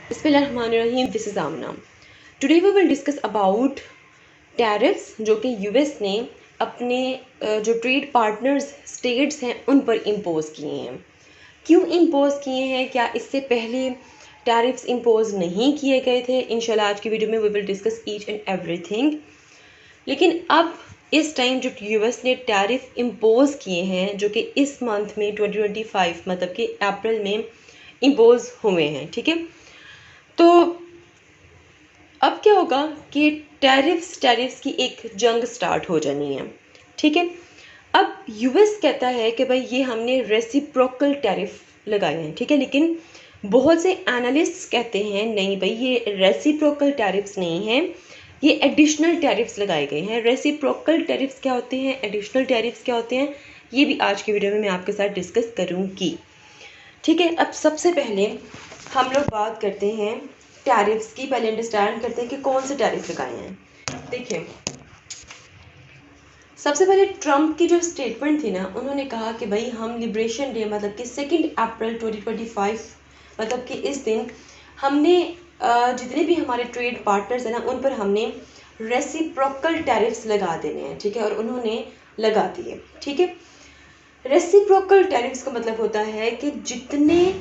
बिस्मिल्लाहिर्रहमानिर्रहीम, this is Amna. Today we will discuss about tariffs जो कि यूएस ने अपने जो ट्रेड पार्टनर्स स्टेट्स हैं उन पर इम्पोज़ किए हैं। क्यों इम्पोज़ किए हैं, क्या इससे पहले टैरिफ्स इम्पोज़ नहीं किए गए थे? इंशाल्लाह आज की वीडियो में we will discuss each and everything. लेकिन अब इस टाइम जो यूएस ने टैरिफ इम्पोज़ किए हैं जो कि इस मंथ में 2025 मतलब कि अप्रैल में इम्पोज़ हुए हैं, ठीक है। तो अब क्या होगा कि टैरिफ्स की एक जंग स्टार्ट हो जानी है, ठीक है। अब यूएस कहता है कि भाई ये हमने रेसिप्रोकल टैरिफ लगाए हैं, ठीक है, लेकिन बहुत से एनालिस्ट्स कहते हैं नहीं भाई ये रेसिप्रोकल टैरिफ्स नहीं हैं, ये एडिशनल टैरिफ्स लगाए गए हैं। रेसिप्रोकल टैरिफ्स क्या होते हैं, एडिशनल टैरिफ्स क्या होते हैं, ये भी आज की वीडियो में मैं आपके साथ डिस्कस करूँगी, ठीक है। अब सबसे पहले हम लोग बात करते हैं टैरिफ्स की। पहले अंडरस्टैंड करते हैं कि कौन से टैरिफ लगाए हैं। देखिए, सबसे पहले ट्रम्प की जो स्टेटमेंट थी ना, उन्होंने कहा कि भाई हम लिबरेशन डे मतलब कि 2 अप्रैल 2025 मतलब कि इस दिन हमने जितने भी हमारे ट्रेड पार्टनर्स हैं ना उन पर हमने रेसिप्रोकल टैरिफ्स लगा देने हैं, ठीक है, और उन्होंने लगा दिए, ठीक है। रेसिप्रोकल टैरिफ्स का मतलब होता है कि जितनी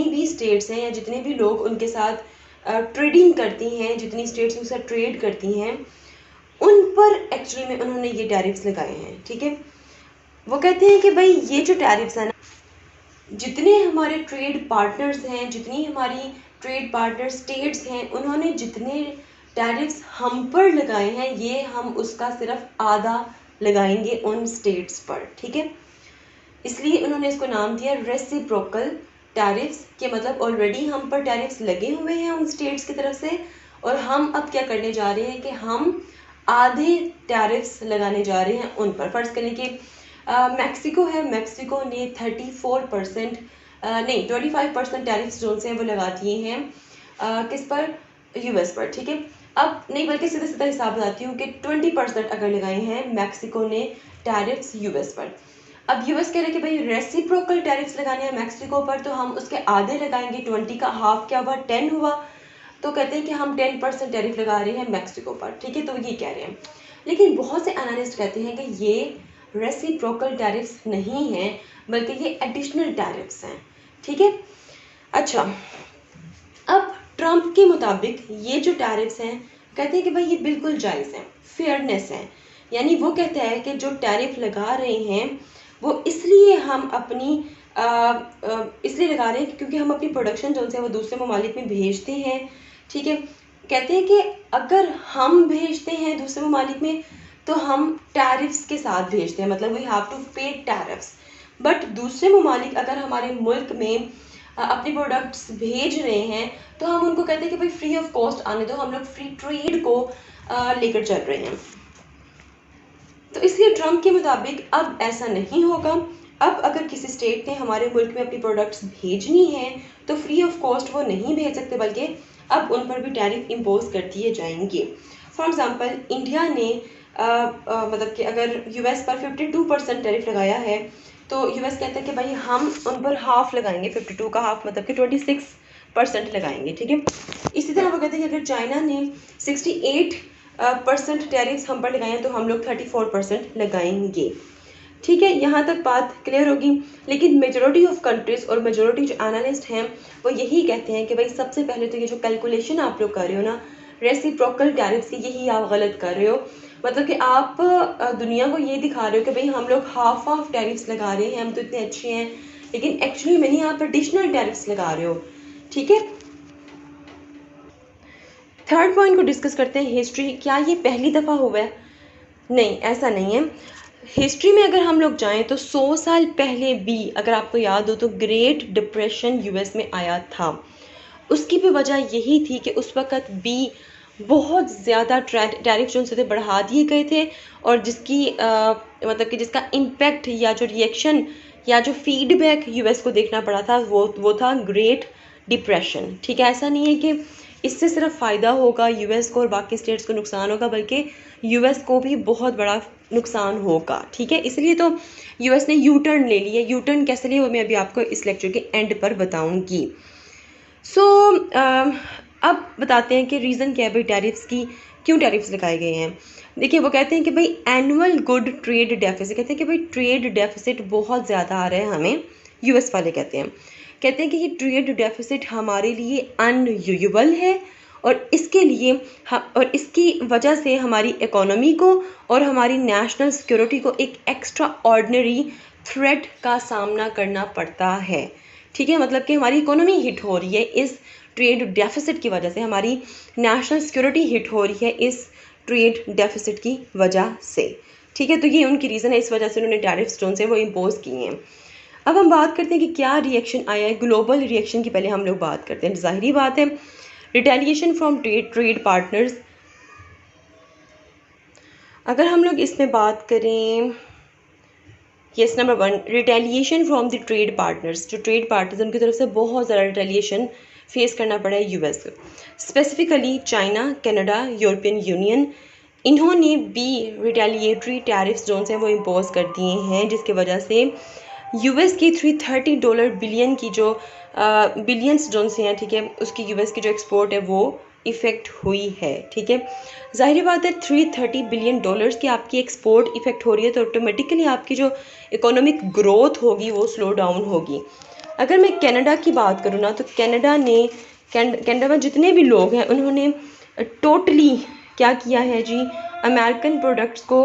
भी स्टेट्स हैं या जितने भी लोग उनके साथ ट्रेडिंग करती हैं, जितनी स्टेट्स उनके साथ ट्रेड करती हैं, उन पर एक्चुअली में उन्होंने ये टैरिफ्स लगाए हैं, ठीक है। वो कहते हैं कि भाई ये जो टैरिफ्स है ना, जितने हमारे ट्रेड पार्टनर्स हैं, जितनी हमारी ट्रेड पार्टनर स्टेट्स हैं, उन्होंने जितने टैरिफ्स हम पर लगाए हैं ये हम उसका सिर्फ आधा लगाएंगे उन स्टेट्स पर, ठीक है। इसलिए उन्होंने इसको नाम दिया रेसिप्रोकल टैरिफ्स के मतलब ऑलरेडी हम पर टैरिफ्स लगे हुए हैं उन स्टेट्स की तरफ से, और हम अब क्या करने जा रहे हैं कि हम आधे टैरिफ्स लगाने जा रहे हैं उन पर। फर्ज करें कि मैक्सिको है, मैक्सिको ने 34% नहीं 25% टैरिफ्स जो से वो लगा दिए हैं किस पर, यूएस पर, ठीक है। अब नहीं बल्कि सीधा सीधा हिसाब बताती हूँ कि 20% अगर लगाए हैं मैक्सिको ने टैरिफ्स यूएस पर। अब यूएस कह रहे कि भाई रेसिप्रोकल टैरिफ्स लगाने हैं मैक्सिको पर, तो हम उसके आधे लगाएंगे। 20 का हाफ क्या हुआ, 10 हुआ, तो कहते हैं कि हम 10% टैरिफ लगा रहे हैं मैक्सिको पर, ठीक है। तो ये कह रहे हैं, लेकिन बहुत से एनालिस्ट कहते हैं कि ये रेसिप्रोकल टैरिफ्स नहीं हैं बल्कि ये एडिशनल टैरिफ्स हैं, ठीक है। अच्छा, अब ट्रम्प के मुताबिक ये जो टैरिफ्स हैं कहते हैं कि भाई ये बिल्कुल जायज़ है, फेयरनेस है। यानी वो कहता है कि जो टैरिफ लगा रहे हैं वो इसलिए हम अपनी इसलिए लगा रहे हैं क्योंकि हम अपनी प्रोडक्शन जो है वो दूसरे ममालिक में भेजते हैं, ठीक है। कहते हैं कि अगर हम भेजते हैं दूसरे ममालिक में तो हम टैरिफ्स के साथ भेजते हैं, मतलब वी हैव टू पे टैरिफ्स। बट दूसरे ममालिक अगर हमारे मुल्क में अपनी प्रोडक्ट्स भेज रहे हैं तो हम उनको कहते हैं कि भाई फ्री ऑफ कॉस्ट आने दो, हम लोग फ्री ट्रेड को लेकर चल रहे हैं। तो इसलिए ट्रम्प के मुताबिक अब ऐसा नहीं होगा। अब अगर किसी स्टेट ने हमारे मुल्क में अपनी प्रोडक्ट्स भेजनी है तो फ्री ऑफ कॉस्ट वो नहीं भेज सकते, बल्कि अब उन पर भी टैरिफ इम्पोज कर दिए जाएंगे। फॉर एग्जांपल इंडिया ने मतलब कि अगर यूएस पर 52% टैरिफ लगाया है तो यूएस कहता है कि भाई हम उन पर हाफ लगाएंगे, 52 का हाफ मतलब कि 26% लगाएंगे, ठीक है। इसी तरह वो कहते हैं कि अगर चाइना ने 68% टैरिफ्स हम पर लगाए हैं तो हम लोग 34% लगाएंगे, ठीक है। यहाँ तक बात क्लियर होगी। लेकिन मेजोरिटी ऑफ कंट्रीज और मेजोरिटी जो एनालिस्ट हैं वो यही कहते हैं कि भाई सबसे पहले तो ये जो कैलकुलेशन आप लोग कर रहे हो ना रेसिप्रोकल टैरिफ्स की, यही आप गलत कर रहे हो। मतलब कि आप दुनिया को ये दिखा रहे हो कि भाई हम लोग हाफ टैरिफ्स लगा रहे हैं, हम तो इतने अच्छे हैं, लेकिन एक्चुअली में नहीं, आप एडिशनल टैरिफ्स लगा रहे हो, ठीक है। थर्ड पॉइंट को डिस्कस करते हैं, हिस्ट्री। क्या ये पहली दफ़ा हुआ है? नहीं, ऐसा नहीं है। हिस्ट्री में अगर हम लोग जाएं तो 100 साल पहले भी अगर आपको याद हो तो ग्रेट डिप्रेशन यूएस में आया था। उसकी भी वजह यही थी कि उस वक़्त भी बहुत ज़्यादा टैरिफ जो थे बढ़ा दिए गए थे, और जिसकी मतलब कि जिसका इम्पैक्ट या जो रिएक्शन या जो फीडबैक यूएस को देखना पड़ा था वो था ग्रेट डिप्रेशन, ठीक है। ऐसा नहीं है कि इससे सिर्फ फ़ायदा होगा यूएस को और बाकी स्टेट्स को नुकसान होगा, बल्कि यूएस को भी बहुत बड़ा नुकसान होगा, ठीक है। इसलिए तो यूएस ने यू टर्न ले लिया। यू टर्न कैसे लिया वो मैं अभी आपको इस लेक्चर के एंड पर बताऊंगी। सो अब बताते हैं कि रीज़न क्या है भाई टैरिफ्स की, क्यों टैरिफ्स लगाए गए हैं। देखिए वो कहते हैं कि भाई एनुअल गुड ट्रेड डेफिसिट, कहते हैं कि भाई ट्रेड डेफिसिट बहुत ज़्यादा आ रहा है हमें, यूएस वाले कहते हैं कि ये ट्रेड डेफिसिट हमारे लिए अनयूजुअल है और इसके लिए और इसकी वजह से हमारी इकोनॉमी को और हमारी नेशनल सिक्योरिटी को एक एक्स्ट्रा ऑर्डिनरी थ्रेट का सामना करना पड़ता है। ठीक है, मतलब कि हमारी इकोनॉमी हिट हो रही है इस ट्रेड डेफिसिट की वजह से, हमारी नेशनल सिक्योरिटी हिट हो रही है इस ट्रेड डेफिसिट की वजह से। ठीक है, तो ये उनकी रीज़न है, इस वजह से उन्होंने टैरिफ्स जो से वो इम्पोज किए हैं। अब हम बात करते हैं कि क्या रिएक्शन आया है। ग्लोबल रिएक्शन की पहले हम लोग बात करते हैं। ज़ाहिरी बात है रिटेलिएशन फ्रॉम ट्रेड पार्टनर्स। अगर हम लोग इसमें बात करें, yes, number 1 retaliation from the trade partners. जो ट्रेड पार्टनर्स उनकी तरफ से बहुत ज़्यादा रिटेलिएशन फेस करना पड़ा है यूएस को, specifically China, Canada, European union. इन्होंने भी रिटेलिएटरी टैरिफ्स जो हैं वो इम्पोज कर दिए हैं, जिसकी वजह से यूएस की $330 बिलियन की जो बिलियंस जो से हैं, ठीक है, उसकी यूएस की जो एक्सपोर्ट है वो इफ़ेक्ट हुई है। ठीक है, ज़ाहिर बात है $330 बिलियन की आपकी एक्सपोर्ट इफ़ेक्ट हो रही है तो ऑटोमेटिकली आपकी जो इकोनॉमिक ग्रोथ होगी वो स्लो डाउन होगी। अगर मैं कनाडा की बात करूँ ना, तो कनाडा में जितने भी लोग हैं उन्होंने टोटली क्या किया है जी, अमेरिकन प्रोडक्ट्स को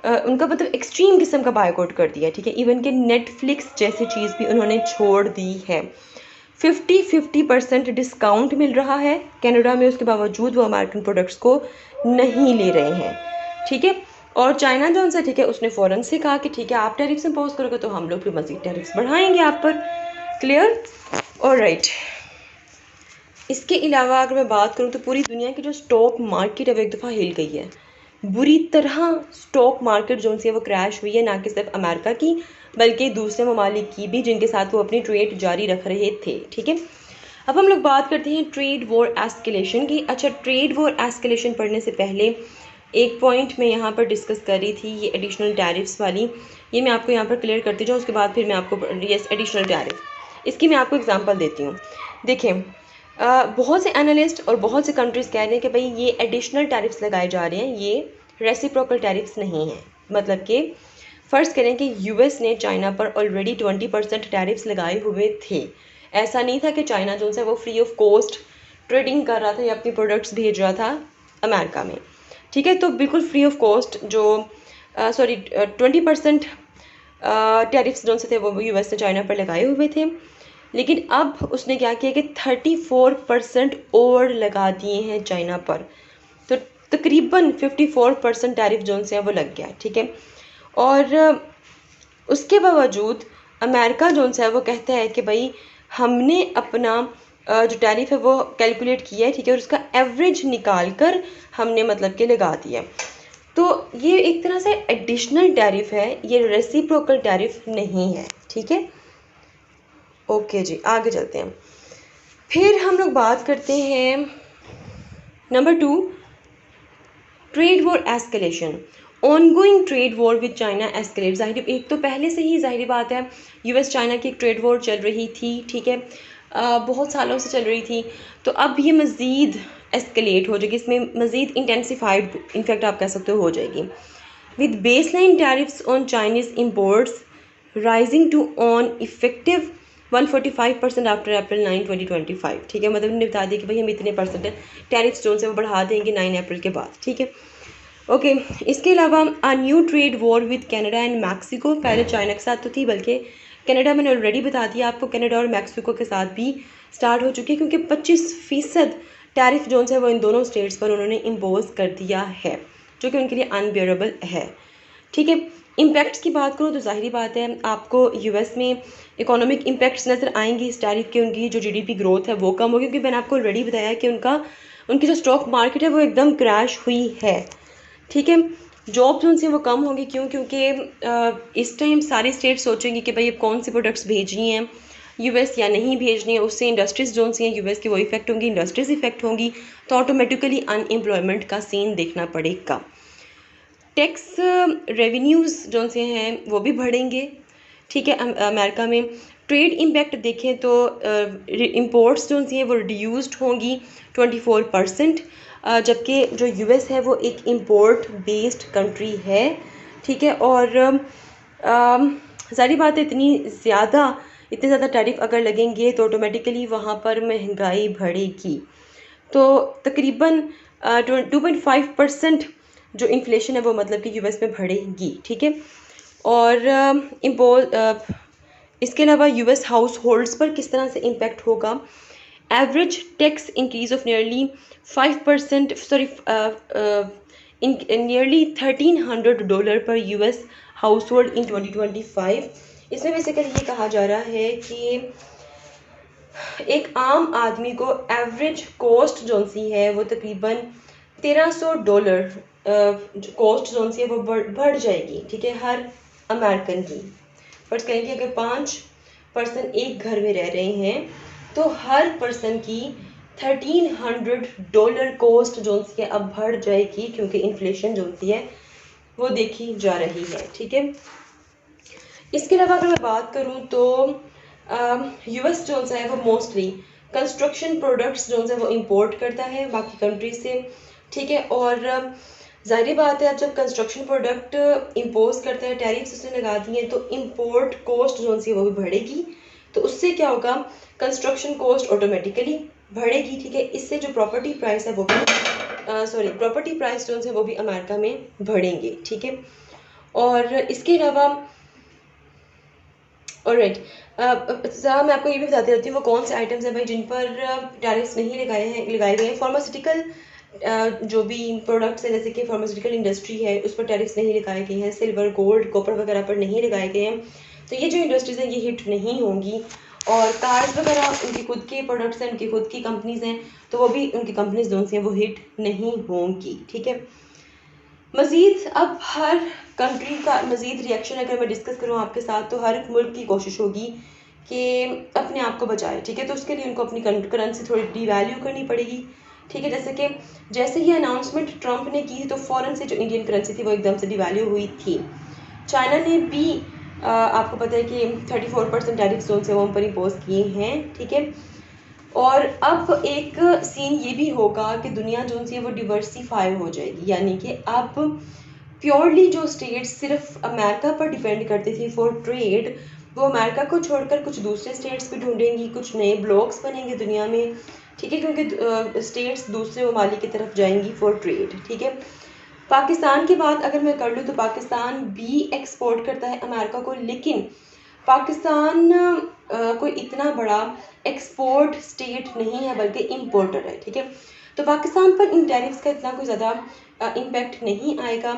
उनका मतलब एक्सट्रीम किस्म का बायकॉट कर दिया। ठीक है, इवन के नेटफ्लिक्स जैसी चीज़ भी उन्होंने छोड़ दी है। 50% डिस्काउंट मिल रहा है कनाडा में, उसके बावजूद वो अमेरिकन प्रोडक्ट्स को नहीं ले रहे हैं। ठीक है, और चाइना जो उनसे, ठीक है, उसने फ़ौरन से कहा कि ठीक है आप टैरिफ्स इम्पोज करोगे तो हम लोग भी मज़ीद टैरिफ्स बढ़ाएंगे आप पर। Clear, alright. इसके अलावा अगर मैं बात करूँ तो पूरी दुनिया की जो स्टॉक मार्केट है वो एक दफ़ा हिल गई है बुरी तरह। स्टॉक मार्केट जो है वो क्रैश हुई है, ना कि सिर्फ अमेरिका की बल्कि दूसरे ममालिक की भी, जिनके साथ वो अपनी ट्रेड जारी रख रहे थे। ठीक है, अब हम लोग बात करते हैं ट्रेड वॉर एस्केलेशन की। अच्छा, ट्रेड वॉर एस्केलेशन पढ़ने से पहले एक पॉइंट मैं यहाँ पर डिस्कस कर रही थी, ये एडिशनल टैरिफ्स वाली, ये मैं आपको यहाँ पर क्लियर करती जाऊँ, उसके बाद फिर मैं आपको यस एडिशनल टैरिफ, इसकी मैं आपको एग्जांपल देती हूँ। देखें, बहुत से एनालिस्ट और बहुत से कंट्रीज़ कह रहे हैं कि भाई ये एडिशनल टैरिफ्स लगाए जा रहे हैं, ये रेसिप्रोकल टैरिफ्स नहीं हैं। मतलब कि फ़र्ज़ करें कि यूएस ने चाइना पर ऑलरेडी 20% टैरिफ्स लगाए हुए थे। ऐसा नहीं था कि चाइना जो है वो फ्री ऑफ कॉस्ट ट्रेडिंग कर रहा था या अपनी प्रोडक्ट्स भेज रहा था अमेरिका में। ठीक है, तो बिल्कुल फ्री ऑफ कॉस्ट जो 20% टैरिफ्स जो से थे वो यूएस ने चाइना पर लगाए हुए थे। लेकिन अब उसने क्या किया कि 34% और लगा दिए हैं चाइना पर, तो तकरीबन 54% टैरिफ जो से वो लग गया। ठीक है, और उसके बावजूद अमेरिका जो है वो कहता है कि भाई हमने अपना जो टैरिफ है वो कैलकुलेट किया है, ठीक है, और उसका एवरेज निकाल कर हमने मतलब कि लगा दिया। तो ये एक तरह से एडिशनल टैरिफ है, ये रेसिप्रोकल टैरिफ नहीं है। ठीक है, ओके जी, आगे चलते हैं। फिर हम लोग बात करते हैं number 2, trade war escalation. Ongoing trade war with China escalate. ज़ाहिर, एक तो पहले से ही ज़ाहिर बात है यूएस चाइना की एक ट्रेड वॉर चल रही थी। ठीक है, बहुत सालों से चल रही थी, तो अब ये मज़ीद एस्केलेट हो जाएगी, इसमें मज़ीद इंटेंसिफाइड इनफैक्ट आप कह सकते हो जाएगी। With baseline tariffs on Chinese imports rising to on effective 145% after April 9, 2025। ठीक है, मतलब उन्होंने बता दिया कि भाई हम इतने परसेंट टैरिफ्स जो से वो बढ़ा देंगे 9 अप्रैल के बाद। ठीक है, ओके। इसके अलावा a new trade war with Canada and Mexico. पहले चाइना के साथ तो थी, बल्कि कनाडा मैंने ऑलरेडी बता दिया आपको, कनाडा और मैक्सिको के साथ भी स्टार्ट हो चुकी है, क्योंकि 25% टैरिफ जोन है वो इन दोनों स्टेट्स पर उन्होंने इम्पोज कर दिया है, जो कि उनके लिए अनबियरेबल है। ठीक है, इम्पैक्ट्स की बात करूँ तो ज़ाहिरी बात है आपको यूएस में इकोनॉमिक इम्पैक्ट्स नज़र आएंगी इस टैरिफ के। उनकी जो जीडीपी ग्रोथ है वो कम होगी, क्योंकि मैंने आपको ऑलरेडी बताया कि उनकी जो स्टॉक मार्केट है वो एकदम क्रैश हुई है। ठीक है, जॉब्स उनसे वो कम होंगी। क्यों? क्योंकि इस टाइम सारी स्टेट सोचेंगी कि भाई अब कौन सी प्रोडक्ट्स भेजनी है यूएस या नहीं भेजनी है, उससे इंडस्ट्रीज़ जो सी हैं यूएस की वो इफेक्ट होंगी, इंडस्ट्रीज़ इफेक्ट होंगी, तो ऑटोमेटिकली अनएम्प्लॉयमेंट का सीन देखना पड़ेगा। टैक्स रेवेन्यूज़ जो से हैं वो भी बढ़ेंगे। ठीक है, अमेरिका में ट्रेड इम्पैक्ट देखें तो इंपोर्ट्स जो हैं वो रिड्यूस्ड होंगी 24%, जबकि जो यूएस है वो एक इंपोर्ट बेस्ड कंट्री है, ठीक है। और सारी बात है, इतने ज़्यादा टैरिफ अगर लगेंगे तो ऑटोमेटिकली वहाँ पर महंगाई बढ़ेगी। तो तकरीबन 2.5% जो इन्फ्लेशन है वो मतलब कि यूएस में बढ़ेगी, ठीक है। और इसके अलावा यूएस हाउस होल्ड्स पर किस तरह से इम्पैक्ट होगा। Average tax increase of nearly 5%, sorry nearly $1,300 पर यूएस हाउस होल्ड इन 2025। इसमें बेसिकली ये कहा जा रहा है कि एक आम आदमी को एवरेज कॉस्ट जो सी है वो तकरीबन $1,300 कॉस्ट जो सी है वो बढ़ जाएगी, ठीक है, हर अमेरिकन की। फर्ज करें कि अगर 5 पर्सन एक घर में रह रहे हैं तो हर पर्सन की $1,300 कॉस्ट जो सी है अब बढ़ जाएगी, क्योंकि इन्फ्लेशन जो सी है वो देखी जा रही है, ठीक है। इसके अलावा अगर मैं बात करूं तो यूएस जो है वो मोस्टली कंस्ट्रक्शन प्रोडक्ट्स जो है वो इंपोर्ट करता है बाकी कंट्रीज से, ठीक है। और ज़ाहिर बात है, जब कंस्ट्रक्शन प्रोडक्ट इम्पोज करता है, टैरिफ्स उसने लगा दिए हैं, तो इम्पोर्ट कॉस्ट जो सी वो भी बढ़ेगी। तो उससे क्या होगा, कंस्ट्रक्शन कॉस्ट ऑटोमेटिकली बढ़ेगी, ठीक है। इससे जो प्रॉपर्टी प्राइस है वो भी प्रॉपर्टी प्राइस जो है वो भी अमेरिका में बढ़ेंगे, ठीक है। और इसके अलावा ऑलराइट, मैं आपको ये भी बताती रहती हूँ वो कौन से आइटम्स हैं भाई जिन पर टैरिफ्स नहीं लगाए गए हैं। फार्मास्यूटिकल जो भी प्रोडक्ट्स हैं, जैसे कि फार्मास्यूटिकल इंडस्ट्री है, उस पर टैरिफ्स नहीं लगाए गए हैं। सिल्वर, गोल्ड, कॉपर वगैरह पर नहीं लगाए गए हैं, तो ये जो इंडस्ट्रीज़ हैं ये हिट नहीं होंगी। और कार्स वगैरह उनकी खुद के प्रोडक्ट्स हैं, उनकी खुद की कंपनीज़ हैं, तो वो भी उनकी कंपनीज जो सी हैं वो हिट नहीं होंगी, ठीक है। मज़ीद अब हर कंट्री का मज़ीद रिएक्शन अगर मैं डिस्कस करूँ आपके साथ, तो हर एक मुल्क की कोशिश होगी कि अपने आप को बचाए, ठीक है। तो उसके लिए उनको अपनी करेंसी थोड़ी डीवैल्यू करनी पड़ेगी, ठीक है। जैसे ही अनाउंसमेंट ट्रंप ने की तो फ़ौरन से जो इंडियन करेंसी थी वो एकदम से डीवैल्यू हुई थी। चाइना ने भी आपको पता है कि 34% टैरिफ जोन से वो हम पर इम्पोज किए हैं, ठीक है। और अब एक सीन ये भी होगा कि दुनिया जो सी है वो डिवर्सिफाई हो जाएगी, यानी कि अब प्योरली जो स्टेट्स सिर्फ अमेरिका पर डिपेंड करती थी फॉर ट्रेड, वो अमेरिका को छोड़कर कुछ दूसरे स्टेट्स भी ढूंढेंगी, कुछ नए ब्लॉक्स बनेंगे दुनिया में, ठीक है, क्योंकि स्टेट्स दूसरे ममालिक की तरफ जाएंगी फॉर ट्रेड, ठीक है। पाकिस्तान की बात अगर मैं कर लूँ तो पाकिस्तान भी एक्सपोर्ट करता है अमेरिका को, लेकिन पाकिस्तान कोई इतना बड़ा एक्सपोर्ट स्टेट नहीं है बल्कि इम्पोर्टर है, ठीक है। तो पाकिस्तान पर इन टैरिफ्स का इतना कोई ज़्यादा इम्पैक्ट नहीं आएगा,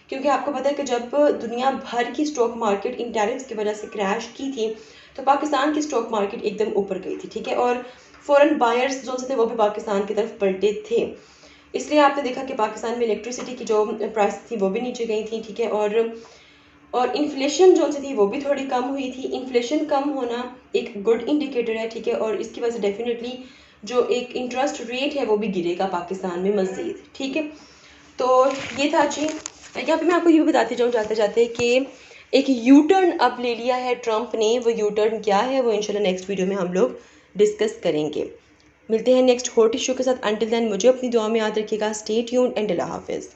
क्योंकि आपको पता है कि जब दुनिया भर की स्टॉक मार्केट इन टैरिफ्स की वजह से क्रैश की थी तो पाकिस्तान की स्टॉक मार्केट एकदम ऊपर गई थी, ठीक है। और फॉरेन बायर्स जो थे वो भी पाकिस्तान की तरफ पलटे थे, इसलिए आपने देखा कि पाकिस्तान में इलेक्ट्रिसिटी की जो प्राइस थी वो भी नीचे गई थी, ठीक है। और इन्फ्लेशन जो थी वो भी थोड़ी कम हुई थी। इन्फ्लेशन कम होना एक गुड इंडिकेटर है, ठीक है। और इसकी वजह से डेफिनेटली जो एक इंटरेस्ट रेट है वो भी गिरेगा पाकिस्तान में मज़ीद, ठीक है। तो ये था जी। यहाँ पे मैं आपको ये भी बताती जाऊँ जाते जाते कि एक यू टर्न अब ले लिया है ट्रंप ने। वो यू टर्न क्या है वो इंशाल्लाह नेक्स्ट वीडियो में हम लोग डिस्कस करेंगे। मिलते हैं नेक्स्ट हॉट इशू के साथ। अंटिल देन मुझे अपनी दुआ में याद रखिएगा। स्टे ट्यून्ड एंड अल्लाह हाफिज़।